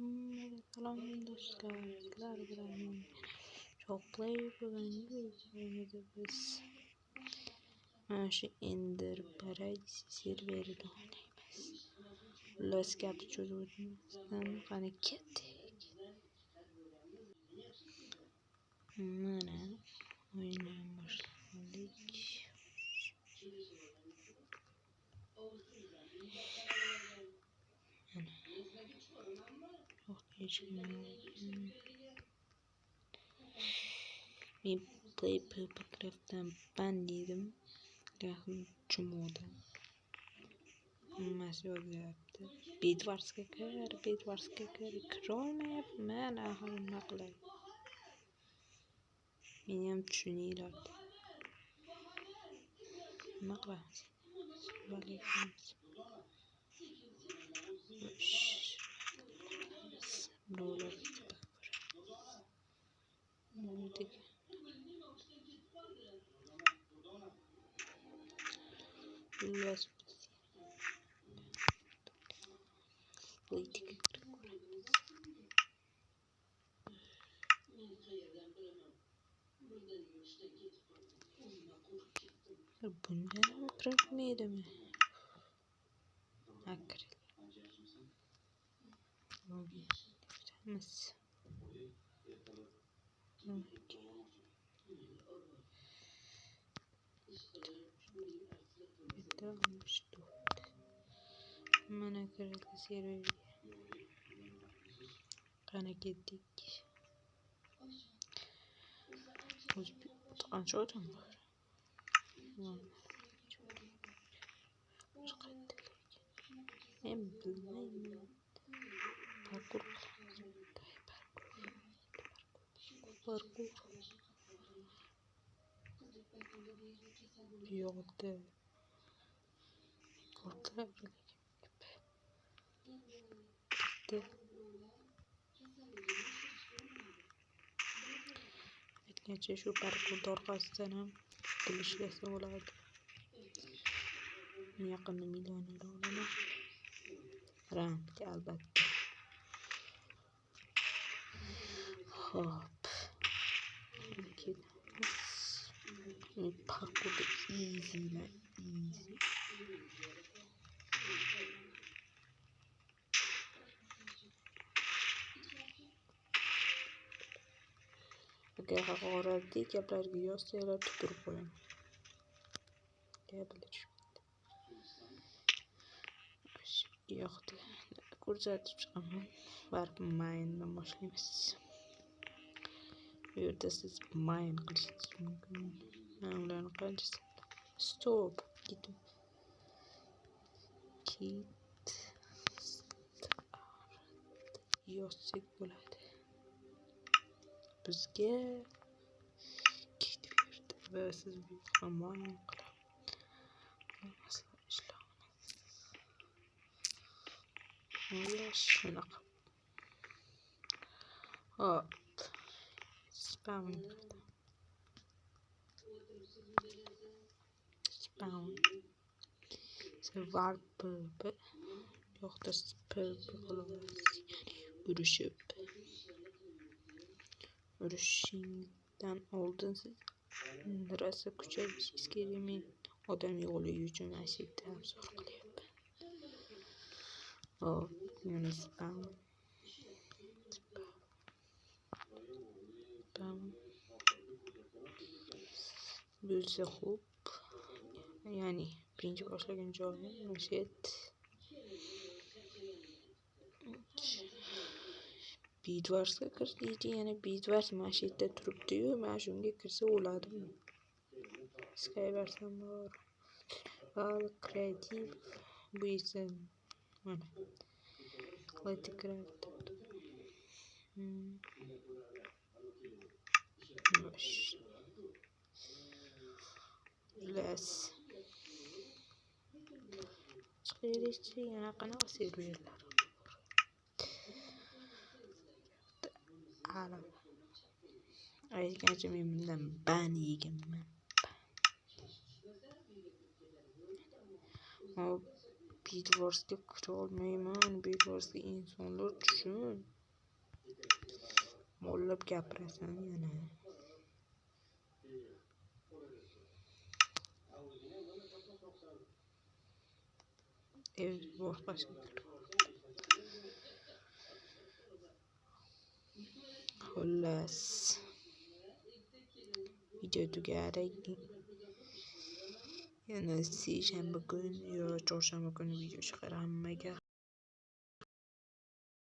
Salom do'stlar, sizlar bilan cho'qlay bugungi biz mana shu Ender Paradise serverida o'ynaymiz. Xullas gapni cho'zib o'tmasdan qani ketdik. Mana o'yinni boshladik. Men Play Papercraft'dan ban dedim. Rahim Chumoda. Hammasi yozyapti. Bedwarsga kirolmayapman. Axir nima qilay? Meni ham tushuninglar. Nima qilamiz? Xullas politikaga kirib ko'ramiz. Bundan ham kirolmaydimi? Akir. Biz mana kirdi serverga. Qani ketdik. Qancha odam bor? Men bilmayman. Parkur. Yo'qda. Korklar. Necha shu parkur orqasidan ham bilishgasi bo'ladi. Yaqinda millioner olaman. Rampga albatta. Hop. Parkurda easy. Agar haqoratli gaplarga yozsanglar tupurib qo'yaman. Yo'qdi. Ko'rsatib chiqaman. Barib mayndan boshlaymiz. Bu yerda siz mayn qilishingiz mumkin. Men ularni qanchasi stop ketib. Yozsak bo'ladi. Bizga ketib yurdi va siz bu mayn qilamiz. Shunaqa. Hop. Spam. Warp. Yo'qda spam qilamiz. Urushingdan oldin siz rosa kuchayishingiz kerak. Men odam yo'qligi uchun ashidda abzor qilyapman. Hop, yana spam. Bo'lsa xo'p. Ya'ni birinchi boshlagan joyim Mashet. Bedwarsga kirdiydi. Yana Bedwars Mashetda turibdi-yu, men shunga kirsa o'ladimi? Skyversam bor. Val kreativ bu esa mana. Politikaga Xullas. Chiqishchi yana qanaqa serverlar? Alam. Aytgancha men bundan ban yeganman. Hop, Bedwarsga kirolmayman. Bedwarsga insonlar tushun. Mollab gapirasan yana. Boshqasi. Xullas. Video tugadi. Yana seshanba kun yo chorshanba kuni video chiqar hammaga.